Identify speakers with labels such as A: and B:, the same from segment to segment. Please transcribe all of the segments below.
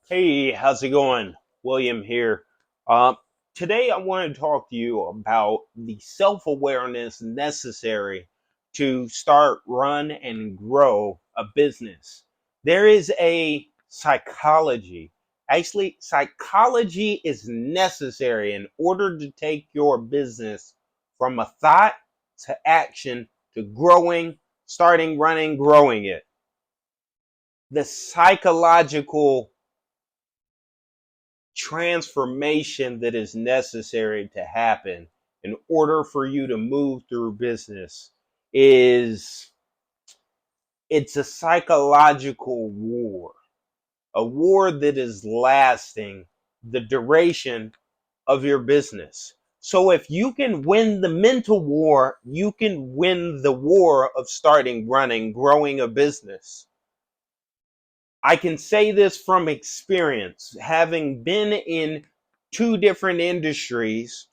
A: Hey, how's it going? William here. Uh, Today, I want to talk to you about the self awareness necessary to start, run, and grow a business. There is a psychology. Actually, psychology is necessary in order to take your business from a thought to action to growing, starting, running, growing it. The psychological transformation that is necessary to happen in order for you to move through business is it's a psychological war, a war that is lasting the duration of your business. So if you can win the mental war, you can win the war of starting, running, growing a business. I can say this from experience, having been in two different industries,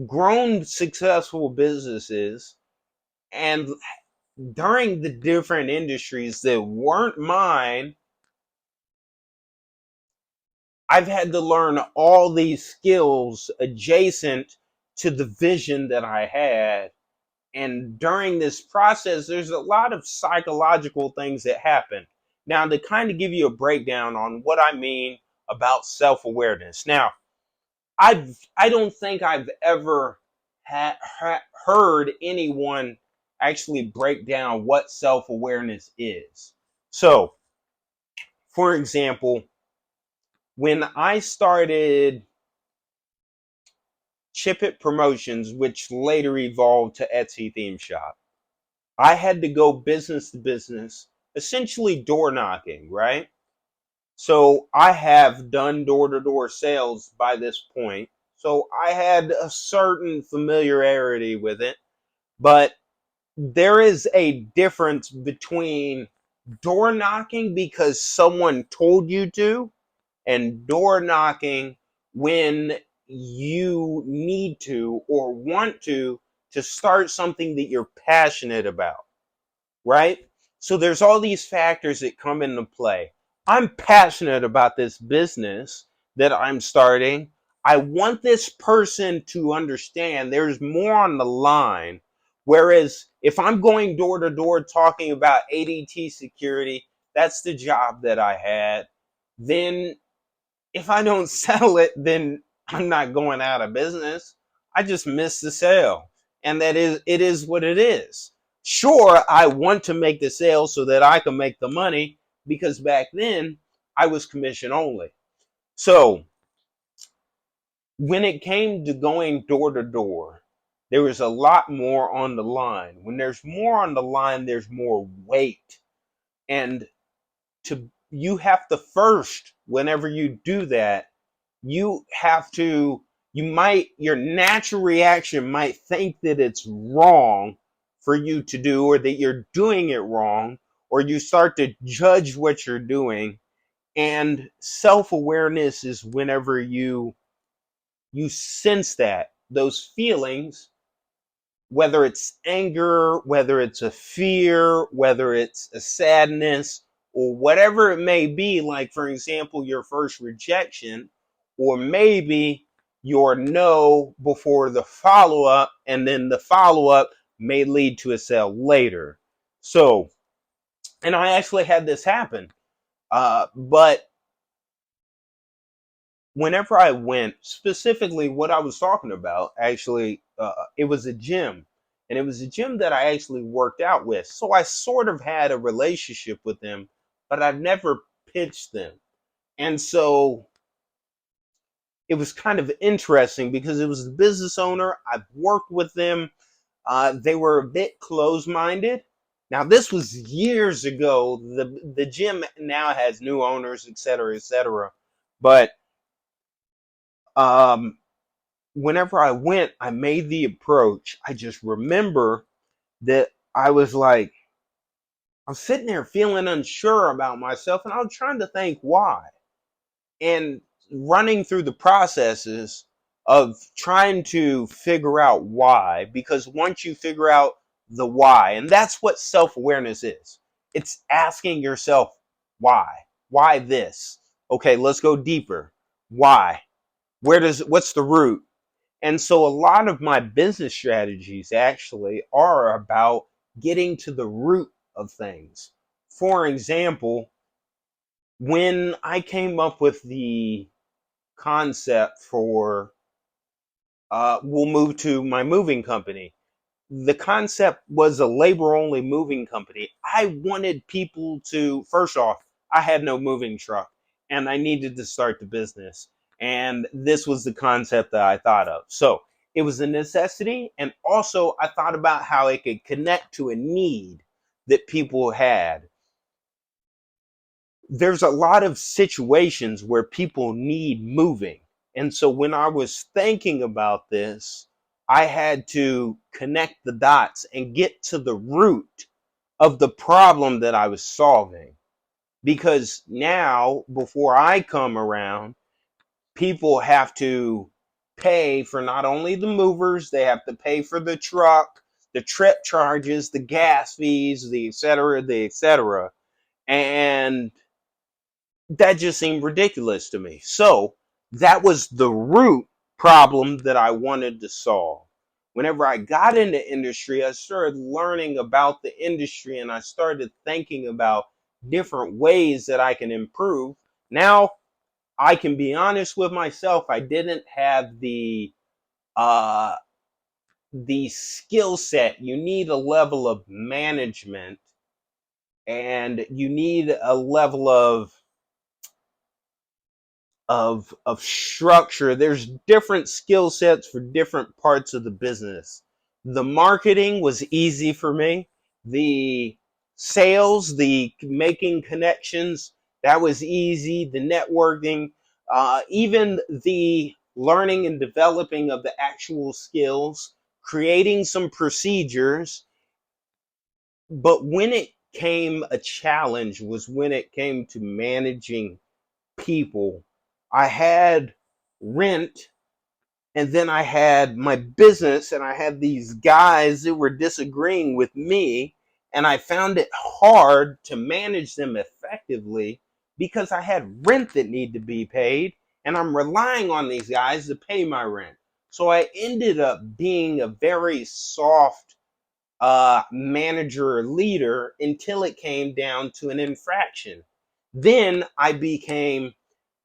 A: grown successful businesses, and during the different industries that weren't mine, I've had to learn all these skills adjacent to the vision that I had. And during this process, there's a lot of psychological things that happen. Now, to kind of give you a breakdown on what I mean about self awareness. Now, I don't think I've ever heard anyone actually break down what self awareness is. So, for example, when I started Chip It Promotions, which later evolved to Etsy Theme Shop, I had to go business to business, essentially door knocking, right? So I have done door to door sales by this point. So I had a certain familiarity with it, but there is a difference between door knocking because someone told you to and door knocking when you need to or want to start something that you're passionate about, right? So there's all these factors that come into play. I'm passionate about this business that I'm starting. I want this person to understand there's more on the line. Whereas if I'm going door to door talking about ADT security, that's the job that I had. Then if I don't sell it, then I'm not going out of business. I just missed the sale. And that is it is what it is. Sure, I want to make the sale so that I can make the money because back then I was commission only. So when it came to going door to door, there was a lot more on the line. When there's more on the line, there's more weight. And to you have to first, whenever you do that, you have to your natural reaction might think that it's wrong for you to do or that you're doing it wrong, or you start to judge what you're doing. And self-awareness is whenever you sense that those feelings, whether it's anger, whether it's a fear, whether it's a sadness, or whatever it may be, like for example, your first rejection, or maybe your no before the follow up, and then the follow up may lead to a sale later. So, and I actually had this happen, but whenever I went, specifically what I was talking about, actually, it was a gym. And it was a gym that I actually worked out with. So I sort of had a relationship with them, but I never pitched them. And so it was kind of interesting because it was the business owner. I've worked with them. They were a bit close minded. Now, this was years ago. The gym now has new owners, et cetera, et cetera. But um, whenever I went, I made the approach. I just remember that I was like, I'm sitting there feeling unsure about myself, and I was trying to think why. And running through the processes of trying to figure out why, because once you figure out the why, and that's what self awareness is, it's asking yourself, why? Why this? Okay, let's go deeper. Why? What's the root? And so a lot of my business strategies actually are about getting to the root of things. For example, when I came up with the concept for we'll move to my moving company. The concept was a labor only moving company. I wanted people to, first off, I had no moving truck and I needed to start the business. And this was the concept that I thought of. So it was a necessity. And also, I thought about how it could connect to a need that people had. There's a lot of situations where people need moving. And so when I was thinking about this, I had to connect the dots and get to the root of the problem that I was solving. Because now, before I come around, people have to pay for not only the movers, they have to pay for the truck, the trip charges, the gas fees, the et cetera, the et cetera. And that just seemed ridiculous to me. So that was the root problem that I wanted to solve. Whenever I got into industry, I started learning about the industry and I started thinking about different ways that I can improve. Now I can be honest with myself. I didn't have uh, the skill set. You need a level of management and you need a level of structure. There's different skill sets for different parts of the business. The marketing was easy for me. The sales, the making connections, that was easy. The networking, even the learning and developing of the actual skills, creating some procedures. But when it came a challenge was when it came to managing people. I had rent and then I had my business and I had these guys that were disagreeing with me and I found it hard to manage them effectively because I had rent that needed to be paid and I'm relying on these guys to pay my rent. So I ended up being a very soft manager or leader until it came down to an infraction. Then I became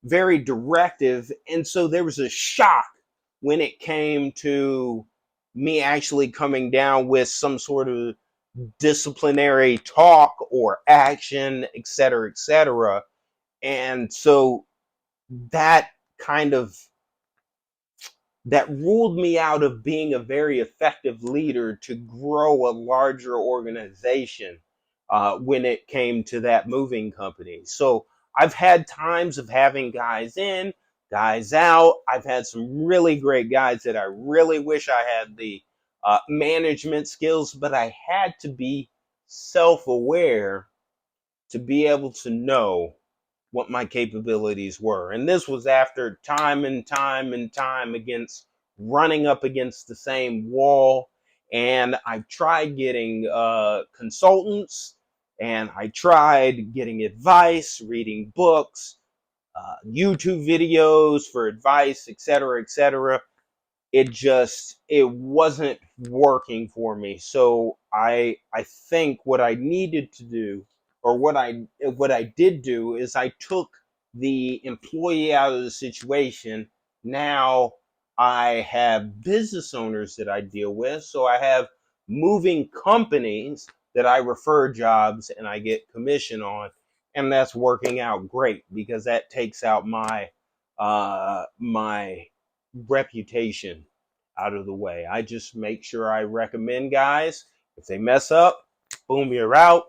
A: very directive. And so there was a shock when it came to me actually coming down with some sort of disciplinary talk or action, et cetera, et cetera. And so that kind of that ruled me out of being a very effective leader to grow a larger organization when it came to that moving company. So I've had times of having guys in, guys out. I've had some really great guys that I really wish I had the management skills, but I had to be self aware to be able to know what my capabilities were. And this was after time and time and time against running up against the same wall. And I tried getting consultants and I tried getting advice, reading books, YouTube videos for advice, etc., etc. It wasn't working for me. So I think what I needed to do, or what I did do, is I took the employee out of the situation. Now I have business owners that I deal with, so I have moving companies that I refer jobs and I get commission on, and that's working out great because that takes out my reputation out of the way. I just make sure I recommend guys. If they mess up, boom, you're out.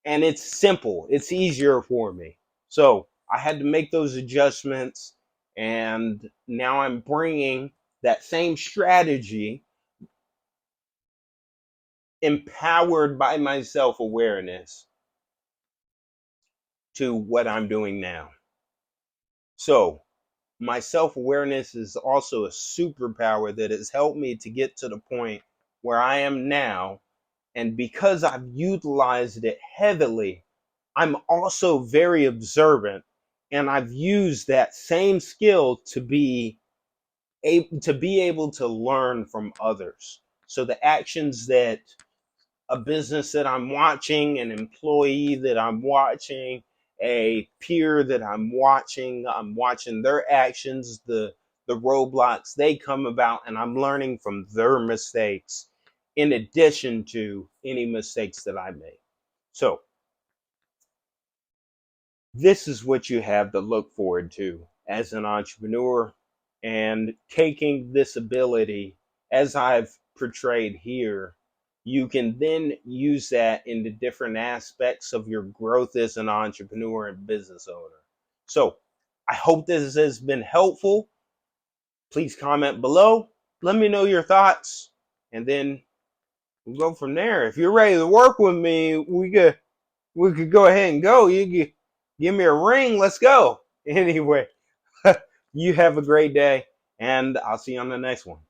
A: And it's simple. It's easier for me. So I had to make those adjustments. And now I'm bringing that same strategy empowered by my self awareness to what I'm doing now. So my self awareness is also a superpower that has helped me to get to the point where I am now. And because I've utilized it heavily, I'm also very observant And I've used that same skill to be able to learn from others. So the actions that a business that I'm watching, an employee that I'm watching, a peer that I'm watching their actions, the roadblocks they come about, and I'm learning from their mistakes in addition to any mistakes that I made. So this is what you have to look forward to as an entrepreneur, and taking this ability as I've portrayed here, you can then use that into different aspects of your growth as an entrepreneur and business owner. So I hope this has been helpful. Please comment below, let me know your thoughts, and then we'll go from there. If you're ready to work with me, we could go ahead and go. You could give me a ring. Let's go. Anyway, you have a great day, and I'll see you on the next one.